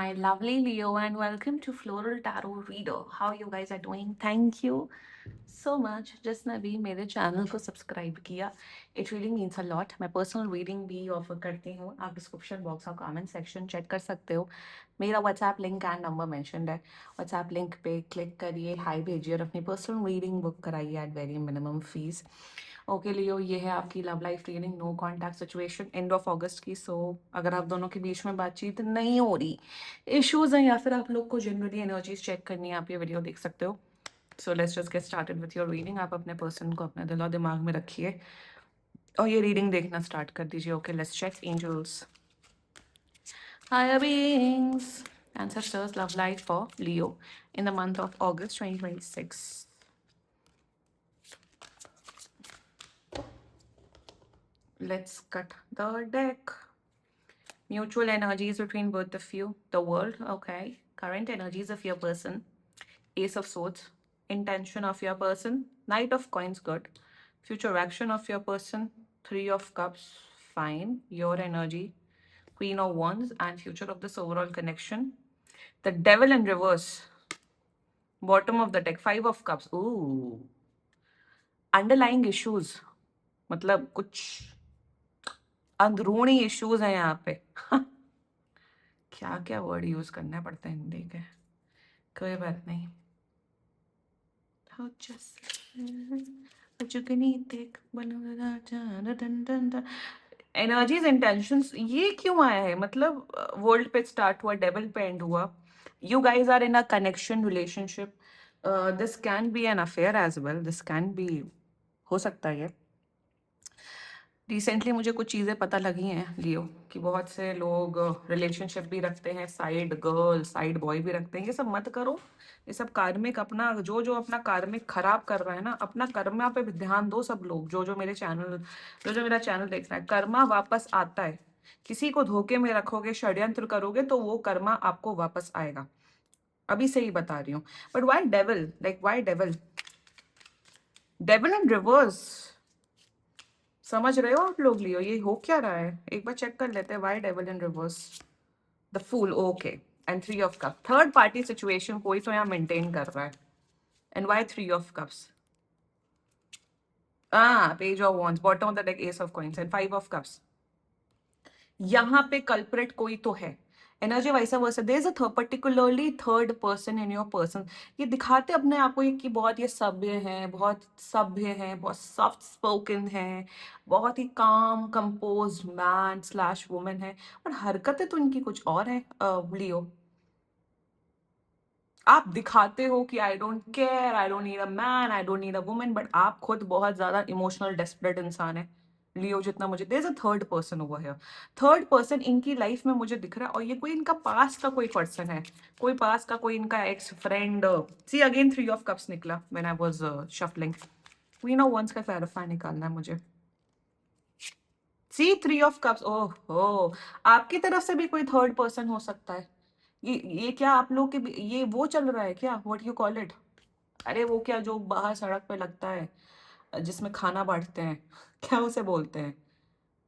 My lovely Leo, and welcome to Floral Tarot Reader. How you guys are doing? Thank you so much. जिसने भी मेरे channel को subscribe किया, it really means a lot. मैं personal reading भी offer करती हूँ. आप डिस्क्रिप्शन बॉक्स और कमेंट सेक्शन चेक कर सकते हो. मेरा WhatsApp link and number mentioned है. व्हाट्सएप लिंक पे क्लिक करिए, हाई भेजिए और अपनी पर्सनल रीडिंग बुक कराइए at very minimum fees. Okay Leo, ये है आपकी love life reading. No contact situation, end of August की. सो अगर आप दोनों के बीच में बातचीत नहीं हो रही, इश्यूज हैं, या फिर आप लोग को जनरली एनर्जीज चेक करनी है, आप ये वीडियो देख सकते हो. So let's just get started with your reading. आप अपने पर्सन को अपने दिल और दिमाग में रखिए और ये रीडिंग देखना स्टार्ट कर दीजिए. Okay, let's check angels, higher beings, ancestors, love life for Leo in the month of August 2026. Let's cut the deck. Mutual energies between both of you. The world, okay. Current energies of your person. Ace of Swords. Intention of your person. Knight of Coins, good. Future action of your person. Three of Cups, fine. Your energy. Queen of Wands and future of this overall connection. The Devil in reverse. Bottom of the deck. Five of Cups. Ooh. Underlying issues. मतलब कुछ अंदरूनी issues हैं यहाँ पे. क्या क्या word use करने पड़ते हैं हिंदी के, कोई बात नहीं. एनर्जीज इंटेंशंस, ये क्यों आया है? मतलब वर्ल्ड पे स्टार्ट हुआ, डेविल पे एंड हुआ. You guys are in a connection relationship. This can be an affair as well. This can be, हो सकता है. रिसेंटली मुझे कुछ चीज़ें पता लगी हैं लियो, कि बहुत से लोग रिलेशनशिप भी रखते हैं, साइड गर्ल साइड बॉय भी रखते हैं. ये सब मत करो. ये सब कार्मिक, अपना जो जो अपना कार्मिक खराब कर रहा है ना, अपना कर्मा पे भी ध्यान दो. सब लोग जो जो मेरे चैनल, जो जो मेरा चैनल देख रहा है, कर्मा वापस आता है. किसी को धोखे में रखोगे, षड्यंत्र करोगे, तो वो कर्मा आपको वापस आएगा. अभी से ही बता रही हूँ. But why devil, like why devil? Devil in reverse. समझ रहे हो आप लोग लियो, ये हो क्या रहा है? एक बार चेक कर लेते हैं. Why devil in reverse? The fool, okay. And three of cups. Third party situation कोई तो यहाँ मेंटेन कर रहा है. And why three of cups? Page of wands. Bottom of the deck ace of coins and five of cups. यहाँ पे culprit कोई तो है. Energy vice versa. There is a particularly third person in your person. ये दिखाते अपने आप को कि बहुत ये सभ्य हैं, बहुत सभ्य हैं, बहुत सॉफ्ट स्पोकन हैं, बहुत ही काम कंपोज मैन स्लैश वुमेन है. पर हरकतें तो इनकी कुछ और है. लियो, आप दिखाते हो कि I don't care, I don't need a man, I don't need a women, but आप खुद बहुत ज्यादा इमोशनल डेस्परेट इंसान है लियो, जितना मुझे. There is a third person over here. Third person इनकी लाइफ में मुझे दिख रहा है, और ये कोई इनका पास का कोई पर्सन है, कोई पास का कोई इनका ex friend. See again three of cups निकला when I was shuffling. Queen of wands का क्लैरिफाई निकालना है मुझे. See three of cups. ओह हो, आपकी तरफ से भी कोई थर्ड पर्सन हो सकता है. ये क्या आप लोग के ये वो चल रहा है क्या? What you call it? अरे वो क्या जो बाहर सड़क पे लगता है, जिसमें खाना बांटते हैं, क्या उसे बोलते हैं?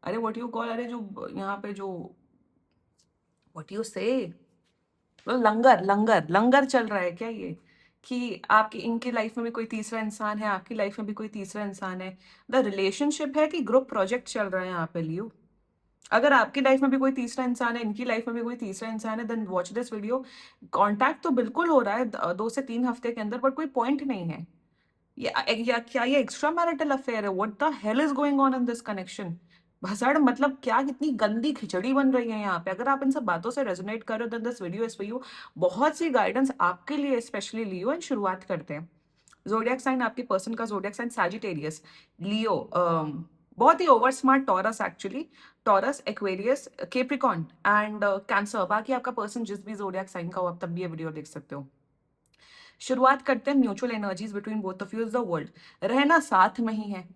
अरे व्हाट यू कॉल, अरे जो यहाँ पे जो, व्हाट यू से, लंगर. लंगर लंगर चल रहा है क्या ये? कि आपकी इनकी लाइफ में भी कोई तीसरा इंसान है, आपकी लाइफ में भी कोई तीसरा इंसान है. द रिलेशनशिप है कि ग्रुप प्रोजेक्ट चल रहा है यहाँ पे लियो. अगर आपकी लाइफ में भी कोई तीसरा इंसान है, इनकी लाइफ में भी कोई तीसरा इंसान है, then watch this video. Contact तो बिल्कुल हो रहा है 2 से 3 हफ्ते के अंदर, बट कोई पॉइंट नहीं है. या क्या ये एक्स्ट्रा मैरिटल अफेयर है? What the hell is going on in this connection? भसड़, मतलब क्या, कितनी गंदी खिचड़ी बन रही है यहाँ पे. अगर आप इन सब बातों से रेजोनेट करो, then this video is for you. बहुत सी गाइडेंस आपके लिए स्पेशली लियो. एंड शुरुआत करते हैं. जोडियक साइन, आपकी पर्सन का जोडियक साइन सैजिटेरियस. लियो बहुत ही over smart. Taurus actually, Taurus, Aquarius, Capricorn and Cancer. बाकी आपका पर्सन जिस भी जोडियक साइन का हो, आप तब भी ये वीडियो देख सकते हो. शुरुआत करते हैं. Mutual energies between both of you is the world. रहना साथ में ही है,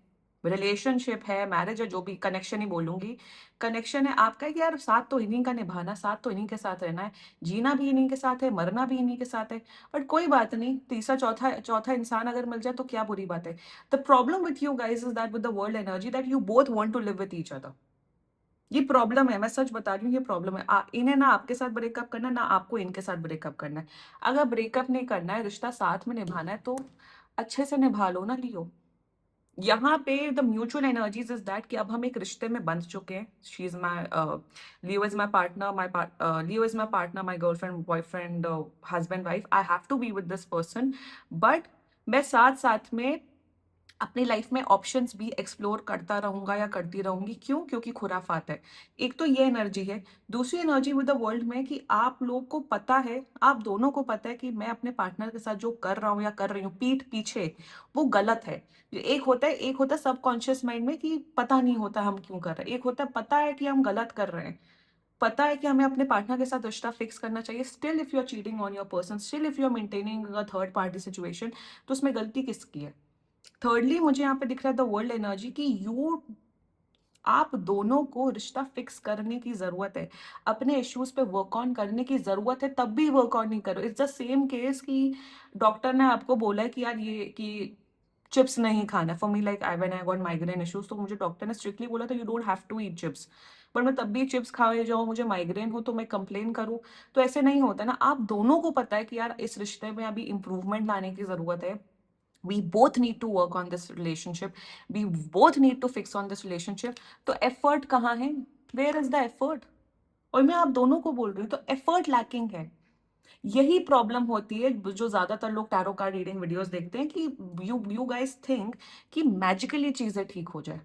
रिलेशनशिप है, मैरिज है, जो भी कनेक्शन ही बोलूंगी. कनेक्शन है आपका कि यार साथ तो इन्हीं का निभाना, साथ तो इन्हीं के साथ रहना है, जीना भी इन्हीं के साथ है, मरना भी इन्हीं के साथ है. बट कोई बात नहीं, तीसरा चौथा चौथा इंसान अगर मिल जाए तो क्या बुरी बात है. The problem with you guys is that with the world energy that you both want to live with each other. ये प्रॉब्लम है, मैं सच बता रही हूँ, ये प्रॉब्लम है। इन्हें ना आपके साथ ब्रेकअप करना है, ना आपको इनके साथ ब्रेकअप करना है। अगर ब्रेकअप नहीं करना है, रिश्ता साथ में निभाना है, तो अच्छे से निभा लो ना लियो। यहाँ पे the mutual energies is that कि अब हम एक रिश्ते में बंध चुके हैं। She is my Leo is my partner, Leo is my partner, my girlfriend, boyfriend, husband, wife. I have to be with this person, but मैं साथ साथ में अपनी लाइफ में ऑप्शंस भी एक्सप्लोर करता रहूंगा या करती रहूंगी। क्यों? क्योंकि खुराफात है। एक तो ये एनर्जी है। दूसरी एनर्जी विद द वर्ल्ड में कि आप लोग को पता है, आप दोनों को पता है कि मैं अपने पार्टनर के साथ जो कर रहा हूँ या कर रही हूँ पीठ पीछे, वो गलत है। एक होता है सबकॉन्शियस माइंड में कि पता नहीं होता हम क्यों कर रहे हैं। एक होता है पता है कि हम गलत कर रहे हैं, पता है कि हमें अपने पार्टनर के साथ रिश्ता फिक्स करना चाहिए। Still if you are cheating on your person, still if you are maintaining a third party situation, तो उसमें गलती किसकी है? थर्डली मुझे यहाँ पे दिख रहा है द वर्ल्ड एनर्जी कि यू आप दोनों को रिश्ता फिक्स करने की जरूरत है, अपने इश्यूज पे वर्क ऑन करने की जरूरत है, तब भी वर्क ऑन नहीं करो। इट्स द सेम केस कि डॉक्टर ने आपको बोला है कि यार ये कि चिप्स नहीं खाना। For me like I when I got migraine issues, तो मुझे डॉक्टर ने स्ट्रिक्टली बोला था you don't have to eat chips, पर मैं तब भी चिप्स खाए जाऊँ, मुझे माइग्रेन हो तो मैं कंप्लेन करूँ। तो ऐसे नहीं होता ना। आप दोनों को पता है कि यार इस रिश्ते में अभी इंप्रूवमेंट लाने की जरूरत है। We both need to work on this relationship. We both need to fix on this relationship. तो एफर्ट कहाँ है? Where is the effort? और मैं आप दोनों को बोल रही हूँ, तो एफर्ट लैकिंग है। यही प्रॉब्लम होती है जो ज्यादातर लोग टैरो कार्ड रीडिंग वीडियोस देखते हैं कि यू गाइस थिंक कि मैजिकली चीजें ठीक हो जाए,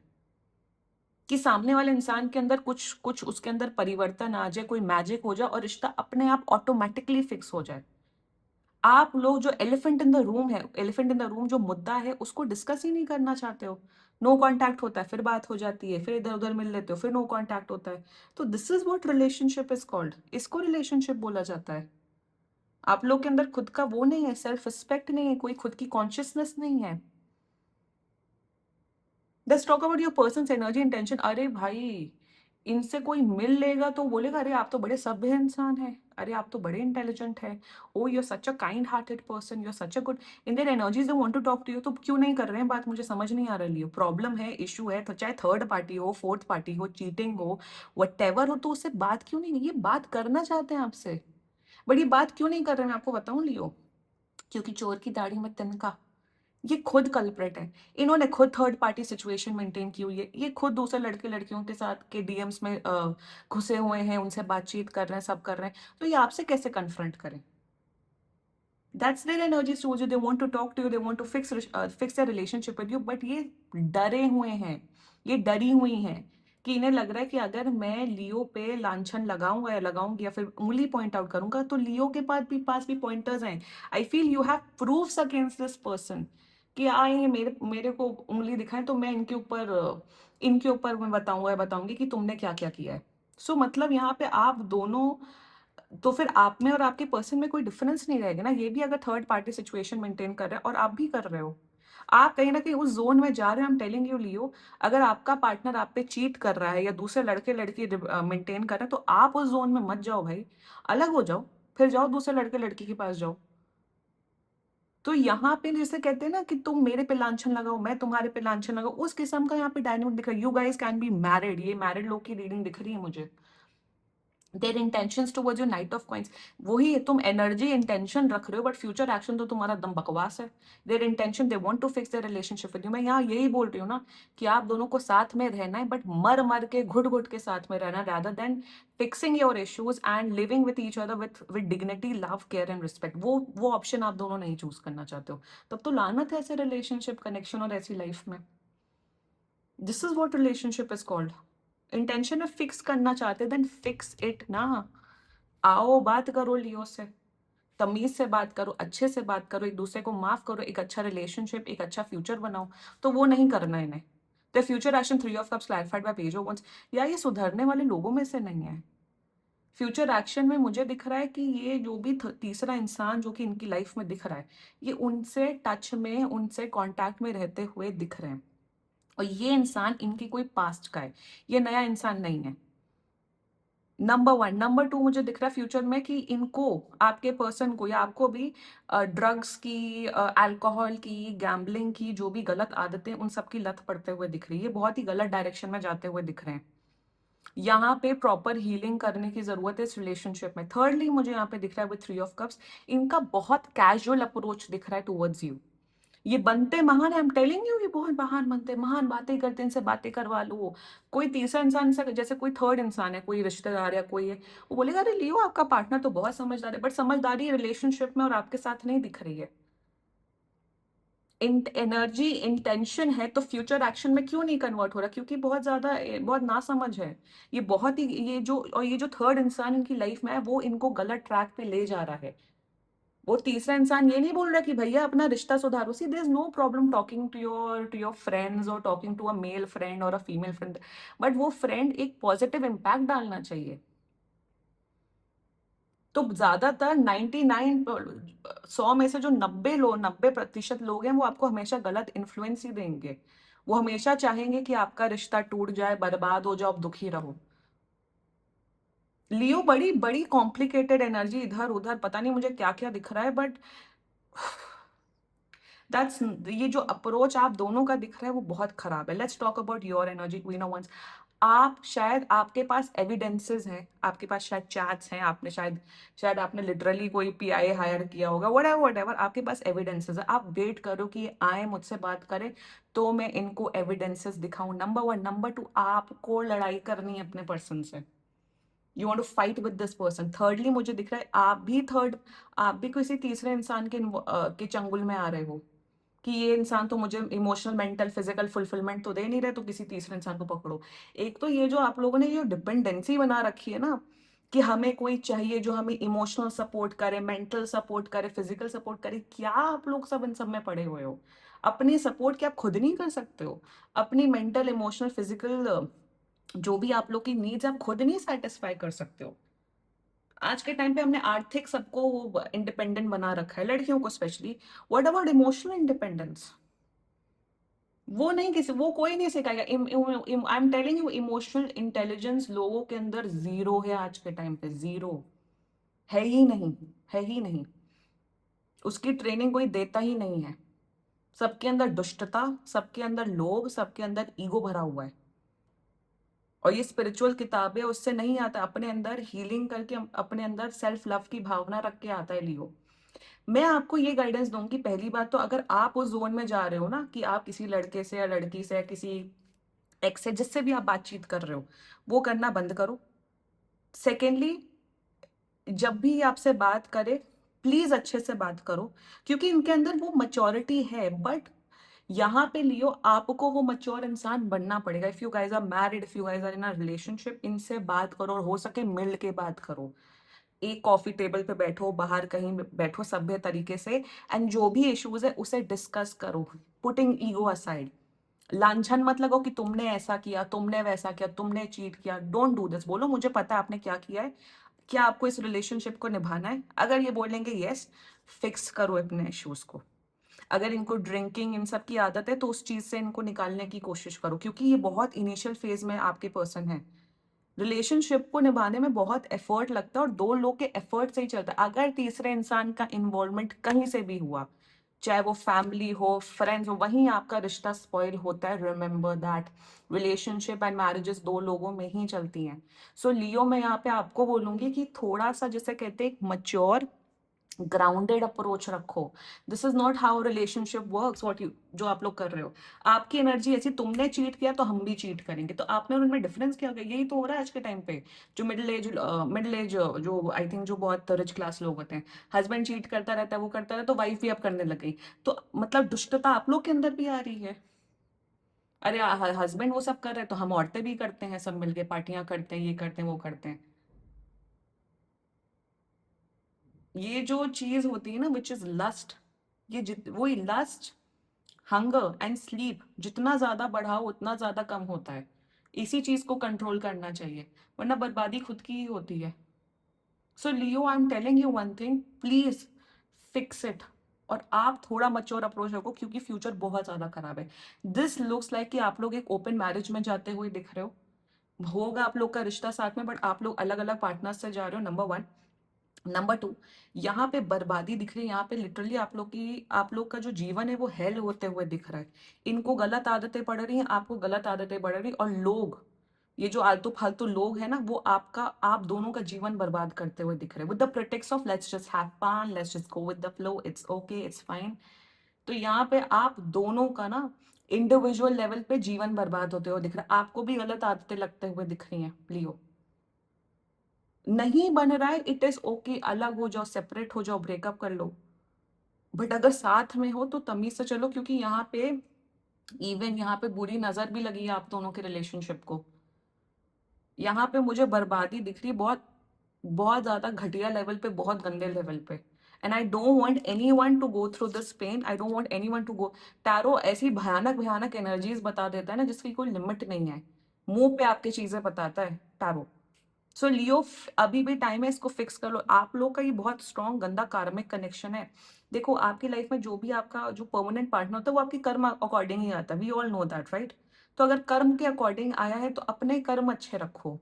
कि सामने वाले इंसान के अंदर कुछ कुछ उसके अंदर परिवर्तन आ जाए, कोई मैजिक हो जाए और रिश्ता अपने आप ऑटोमेटिकली फिक्स हो जाए। आप लोग जो एलिफेंट इन द रूम है, एलिफेंट इन द रूम जो मुद्दा है, उसको डिस्कस ही नहीं करना चाहते हो। नो कांटेक्ट होता है, फिर बात हो जाती है, फिर इधर उधर मिल लेते हो, फिर नो कांटेक्ट होता है। तो this is what relationship is called. इसको रिलेशनशिप बोला जाता है। आप लोग के अंदर खुद का वो नहीं है, सेल्फ रिस्पेक्ट नहीं है, कोई खुद की कॉन्शियसनेस नहीं है। Let's talk about your persons energy intention. अरे भाई, इनसे कोई मिल लेगा तो बोलेगा अरे आप तो बड़े सभ्य इंसान हैं, अरे आप तो बड़े इंटेलिजेंट हैं, oh you are such a kind hearted person, you are such a good. In their energies they want to talk to you. तो क्यों नहीं कर रहे हैं बात? मुझे समझ नहीं आ रही है। प्रॉब्लम है, इशू है, तो चाहे थर्ड पार्टी हो, फोर्थ पार्टी हो, चीटिंग हो, व्हाटएवर हो, तो उससे बात क्यों नहीं? ये बात करना चाहते हैं आपसे, बट ये बात क्यों नहीं कर रहे हैं? मैं आपको बताऊं लियो, क्योंकि चोर की दाढ़ी में तिनका। ये खुद कल्प्रेट है। इन्होंने खुद थर्ड पार्टी सिचुएशन मेंटेन की हुई है। ये खुद दूसरे लड़के लड़कियों के साथ के डीएम्स में घुसे हुए हैं, उनसे बातचीत कर रहे हैं, सब कर रहे हैं। तो ये आपसे कैसे कन्फ्रंट करें? That's their energy towards you. They want to talk to you, they want to fix their relationship with you, but ये डरे हुए हैं, ये डरी हुई हैं कि इन्हें लग रहा है कि अगर मैं लियो पे लांछन लगाऊंगा या लगाऊंगी या फिर उंगली पॉइंट आउट करूंगा, तो लियो के पास भी पॉइंटर्स हैं। I feel you have proofs against this person कि ये मेरे मेरे को उंगली दिखाएं तो मैं इनके ऊपर मैं बताऊंगा या बताऊंगी कि तुमने क्या क्या किया है। सो मतलब यहाँ पे आप दोनों, तो फिर आप में और आपके पर्सन में कोई डिफरेंस नहीं रहेगा ना। ये भी अगर थर्ड पार्टी सिचुएशन मेंटेन कर रहे हैं और आप भी कर रहे हो, आप कहीं ना कहीं उस जोन में जा रहे हो। आई एम टेलिंग यू लियो, अगर आपका पार्टनर आप पे चीट कर रहा है या दूसरे लड़के लड़की मेंटेन कर रहे हैं, तो आप उस जोन में मत जाओ भाई, अलग हो जाओ, फिर जाओ दूसरे लड़के लड़की के पास जाओ। तो यहाँ पे जैसे कहते हैं ना कि तुम मेरे पे लांछन लगाओ, मैं तुम्हारे पे लांछन लगाओ, उस किस्म का यहाँ पे डायनामिक दिख रहा है। You guys can be married, ये मैरिड लोग की रीडिंग दिख रही है मुझे। Their intentions towards your knight of coins, वही है, तुम एनर्जी इंटेंशन रख रहे हो बट फ्यूचर एक्शन तो तुम्हारा दम बकवास है। Their intention, they want to fix their relationship with you. मैं यहाँ यही बोल रही हूँ ना कि आप दोनों को साथ में रहना है, बट मर मर के घुट घुट के साथ में रहना, rather than fixing your issues and living with each other with dignity, love, care and respect. वो ऑप्शन आप दोनों नहीं चूज करना चाहते हो। तब तो लानत है ऐसे रिलेशनशिप, कनेक्शन और ऐसी लाइफ में। This is what relationship is called. Intention में फिक्स करना चाहते देन फिक्स इट ना। आओ बात करो लियो से, तमीज से बात करो, अच्छे से बात करो, एक दूसरे को माफ करो, एक अच्छा रिलेशनशिप, एक अच्छा फ्यूचर बनाओ। तो वो नहीं करना है इन्हें। The future action three of cups clarified by page of wands, या ये सुधरने वाले लोगों में से नहीं है। फ्यूचर एक्शन में मुझे दिख रहा है कि ये जो भी तीसरा इंसान जो कि इनकी लाइफ में दिख रहा है, ये उनसे टच में, उनसे कांटेक्ट में रहते हुए दिख रहे हैं। और ये इंसान इनकी कोई पास्ट का है, ये नया इंसान नहीं है। Number one. नंबर टू, मुझे दिख रहा है फ्यूचर में कि इनको, आपके पर्सन को या आपको भी ड्रग्स की, अल्कोहल की, गैम्बलिंग की, जो भी गलत आदतें, उन सब की लत पड़ते हुए दिख रही है। ये बहुत ही गलत डायरेक्शन में जाते हुए दिख रहे हैं। यहाँ पे प्रॉपर हीलिंग करने की ज़रूरत है इस रिलेशनशिप में। थर्डली मुझे यहाँ पे दिख रहा है विद 3 ऑफ कप्स, इनका बहुत कैजुअल अप्रोच दिख रहा है टुवर्ड्स यू। ये बनते महान है, आई एम टेलिंग यू, ये बहुत महान बनते हैं, महान बातें करते हैं, इनसे बातें करवा लो। कोई तीसरा इंसान से, जैसे कोई थर्ड इंसान है, कोई रिश्तेदार या कोई है, वो बोलेगा अरे लियो आपका पार्टनर तो बहुत समझदार है, बट समझदारी रिलेशनशिप में और आपके साथ नहीं दिख रही है। एनर्जी इंटेंशन है तो फ्यूचर एक्शन में क्यों नहीं कन्वर्ट हो रहा? क्योंकि बहुत ज्यादा बहुत नासमझ है। ये बहुत ही, ये जो थर्ड इंसान इनकी लाइफ में है वो इनको गलत ट्रैक पे ले जा रहा है। वो तीसरा इंसान ये नहीं बोल रहा कि भैया अपना रिश्ता सुधारो। See there is no problem talking to your friends और talking to a male friend और अ फीमेल फ्रेंड, बट वो फ्रेंड एक पॉजिटिव इम्पैक्ट डालना चाहिए। तो ज्यादातर 99 100 में से जो 90% लोग हैं वो आपको हमेशा गलत इन्फ्लुएंस ही देंगे। वो हमेशा चाहेंगे कि आपका रिश्ता टूट जाए, बर्बाद हो जाओ, आप दुखी रहो। लियो बड़ी बड़ी कॉम्प्लिकेटेड एनर्जी, इधर उधर पता नहीं मुझे क्या क्या दिख रहा है, बट दैट्स, ये जो अप्रोच आप दोनों का दिख रहा है वो बहुत खराब है। Let's talk about your energy queen of wands. आप शायद, आपके पास एविडेंसेस हैं, आपके पास शायद चैट्स हैं, आपने शायद शायद आपने लिटरली कोई पीआई हायर किया होगा, व्हाटएवर आपके पास एविडेंसेस है। आप वेट करो कि ये आए मुझसे बात करें तो मैं इनको एविडेंसेस दिखाऊं। Number one. नंबर टू, आपको लड़ाई करनी है अपने पर्सन से। You want to fight with this person. Thirdly मुझे दिख रहा है आप भी किसी तीसरे इंसान के चंगुल में आ रहे हो कि ये इंसान तो मुझे इमोशनल मेंटल फिजिकल फुलफिलमेंट तो दे नहीं रहे, तो किसी तीसरे इंसान को पकड़ो। एक तो ये जो आप लोगों ने ये डिपेंडेंसी बना रखी है ना, कि हमें कोई चाहिए जो हमें इमोशनल सपोर्ट करे, मेंटल सपोर्ट करे, फिजिकल सपोर्ट करे। क्या आप लोग सब इन सब में पड़े हुए हो? अपनी सपोर्ट क्या आप खुद नहीं कर सकते हो? अपनी मेंटल इमोशनल फिजिकल जो भी आप लोग की नीड्स आप खुद नहीं सेटिस्फाई कर सकते हो? आज के टाइम पे हमने आर्थिक सबको इंडिपेंडेंट बना रखा है, लड़कियों को specially. What about emotional independence? वो नहीं, किसी वो कोई नहीं सिखाएगा। आई am telling you, emotional intelligence लोगों के अंदर जीरो है आज के टाइम पे, जीरो है ही नहीं, है ही नहीं। उसकी ट्रेनिंग कोई देता ही नहीं है। सबके अंदर दुष्टता, सबके अंदर लोभ, सबके अंदर ईगो भरा हुआ है। और ये स्पिरिचुअल किताबें उससे नहीं आता, अपने अंदर हीलिंग करके अपने अंदर सेल्फ लव की भावना रख के आता है लियो। मैं आपको ये गाइडेंस दूंगी, पहली बात तो अगर आप उस जोन में जा रहे हो ना कि आप किसी लड़के से या लड़की से या किसी एक्स से, जिससे भी आप बातचीत कर रहे हो, वो करना बंद करो। सेकेंडली, जब भी आपसे बात करे प्लीज अच्छे से बात करो, क्योंकि इनके अंदर वो मैच्योरिटी है, बट यहाँ पे लियो आपको वो मैच्योर इंसान बनना पड़ेगा। If you guys are married, if you guys are in a relationship, इनसे बात करो और हो सके मिल के बात करो। एक कॉफी टेबल पे बैठो, बाहर कहीं बैठो सभ्य तरीके से, एंड जो भी इश्यूज है उसे डिस्कस करो, पुटिंग ईगो असाइड। लांछन मत लगो कि तुमने ऐसा किया, तुमने वैसा किया, तुमने चीट किया। Don't do this. बोलो मुझे पता है आपने क्या किया है, क्या आपको इस रिलेशनशिप को निभाना है। अगर ये बोलेंगे यस, फिक्स करो अपने इश्यूज को। अगर इनको ड्रिंकिंग इन सब की आदत है तो उस चीज से इनको निकालने की कोशिश करो, क्योंकि ये बहुत इनिशियल फेज में आपके पर्सन है। रिलेशनशिप को निभाने में बहुत एफर्ट लगता है और दो लोग के एफर्ट से ही चलता है। अगर तीसरे इंसान का इन्वॉल्वमेंट कहीं से भी हुआ, चाहे वो फैमिली हो, फ्रेंड्स हो, वहीं आपका रिश्ता स्पॉइल होता है। Remember that relationship and marriages दो लोगों में ही चलती हैं। सो लियो, मैं यहाँ पे आपको बोलूंगी कि थोड़ा सा, जिसे कहते हैं, मच्योर ग्राउंडेड अप्रोच रखो। This is not how relationship works, what you जो आप लोग कर रहे हो। आपकी एनर्जी ऐसी, तुमने चीट किया तो हम भी चीट करेंगे, तो आप में और उनमें डिफरेंस क्या होगा? यही तो हो रहा है आज के टाइम पे। जो मिडिल एज जो आई थिंक जो बहुत रिच क्लास लोग होते हैं, हस्बैंड चीट करता रहता है, वो करता रहता है, तो वाइफ भी अब करने लग गई। तो मतलब दुष्टता आप लोग के अंदर भी आ रही है। अरे हस्बैंड वो सब कर रहे हैं तो हम औरतें भी करते हैं, सब मिलके पार्टियां करते हैं, ये करते हैं, वो करते हैं। ये जो चीज होती है ना, विच इज लस्ट, ये जित वही लस्ट, हंगर एंड स्लीप जितना ज्यादा बढ़ाओ उतना ज्यादा कम होता है। इसी चीज को कंट्रोल करना चाहिए, वरना बर्बादी खुद की ही होती है। So Leo, I am telling you one thing, please fix it. और आप थोड़ा मच्योर अप्रोच रखो, क्योंकि फ्यूचर बहुत ज्यादा खराब है। दिस लुक्स लाइक कि आप लोग एक ओपन मैरिज में जाते हुए दिख रहे हो, होगा आप लोग का रिश्ता साथ में, बट आप लोग अलग अलग पार्टनर से जा रहे हो। Number one. नंबर टू, यहाँ पे बर्बादी दिख रही है। यहाँ पे लिटरली आप लोग का जो जीवन है वो हेल होते हुए दिख रहा है। इनको गलत आदतें पड़ रही हैं, आपको गलत आदतें पड़ रही, और लोग ये जो आलतू-फालतू लोग हैं ना, वो आप दोनों का जीवन बर्बाद करते हुए दिख रहे हैं। With the pretext of let's just have fun, let's just go with the flow, it's okay, it's fine. तो यहाँ पे आप दोनों का ना इंडिविजुअल लेवल पे जीवन बर्बाद होते हुए दिख रहा है। आपको भी गलत आदतें लगते हुए दिख रही हैं, लियो। नहीं बन रहा है, इट इज़ ओके, अलग हो जाओ, सेपरेट हो जाओ, ब्रेकअप कर लो। बट अगर साथ में हो तो तमीज़ से चलो, क्योंकि यहाँ पे बुरी नज़र भी लगी है आप दोनों के रिलेशनशिप को। यहाँ पे मुझे बर्बादी दिख रही है, बहुत बहुत ज़्यादा घटिया लेवल पे, बहुत गंदे लेवल पे। And I don't want anyone to go through this pain, I don't want anyone to go. Tarot ऐसी भयानक-भयानक एनर्जीज़ बता देता है ना, जिसकी कोई लिमिट नहीं है। मुँह पे आपके चीज़ें बताता है टैरो। सो लियो, अभी भी टाइम है, इसको फिक्स कर लो। आप लोग का ये बहुत स्ट्रॉन्ग गंदा कार्मिक कनेक्शन है। देखो, आपकी लाइफ में जो भी आपका जो परमानेंट पार्टनर होता है, वो आपकी कर्म अकॉर्डिंग ही आता है। We all know that, right? तो अगर कर्म के अकॉर्डिंग आया है तो अपने कर्म अच्छे रखो।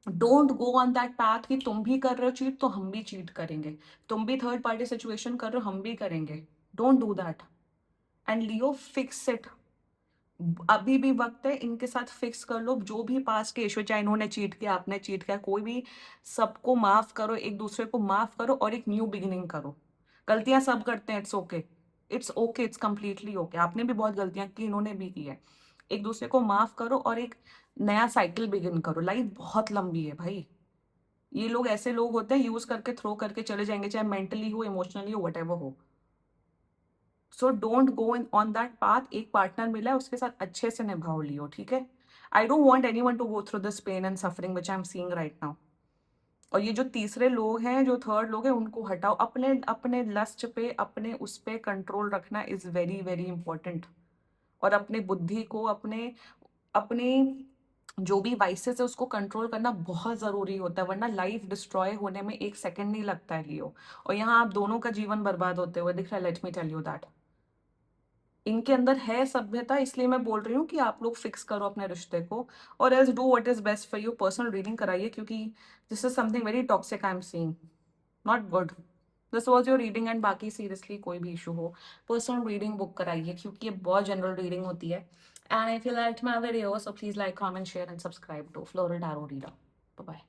Don't go on that path कि तुम भी कर रहे हो चीट तो हम भी चीट करेंगे, तुम भी थर्ड पार्टी सिचुएशन कर रहे हो हम भी करेंगे। Don't do that. And Leo, fix it. अभी भी वक्त है, इनके साथ फिक्स कर लो जो भी पास्ट के इश्यू, चाहे इन्होंने चीट किया, आपने चीट किया, कोई भी, सबको माफ करो, एक दूसरे को माफ करो और एक न्यू बिगिनिंग करो। गलतियां सब करते हैं, it's okay, it's okay, it's completely okay. आपने भी बहुत गलतियां की, इन्होंने भी की है। एक दूसरे को माफ करो और एक नया साइकिल बिगिन करो। लाइफ बहुत लंबी है भाई। ये लोग ऐसे लोग होते हैं, यूज करके थ्रो करके चले जाएंगे, चाहे मेंटली हो, इमोशनली हो, वट हो। So don't go in on that path. एक पार्टनर मिला है, उसके साथ अच्छे से निभाओ लियो, ठीक है? I don't want anyone to go through this pain and suffering which I am seeing right now. और ये जो तीसरे लोग हैं, जो थर्ड लोग हैं, उनको हटाओ। अपने अपने लस्ट पे, अपने उस पे कंट्रोल रखना इज वेरी वेरी इंपॉर्टेंट। और अपने बुद्धि को, अपने अपने जो भी वाइसेस है उसको कंट्रोल करना बहुत जरूरी होता है, वरना लाइफ डिस्ट्रॉय होने में एक सेकंड नहीं लगता है लियो। और यहाँ आप दोनों का जीवन बर्बाद होते हुए दिख रहा है, let me tell you that. इनके अंदर है सभ्यता, इसलिए मैं बोल रही हूँ कि आप लोग फिक्स करो अपने रिश्ते को, और else do what is best for you. Personal reading कराइए, क्योंकि this is something very toxic I am seeing, not good. This was your reading, and बाकी सीरियसली कोई भी इशू हो, पर्सनल रीडिंग बुक कराइए, क्योंकि ये बहुत जनरल रीडिंग होती है। And if you like my video, so please like, comment, share and subscribe to floral tarot reader. Bye bye.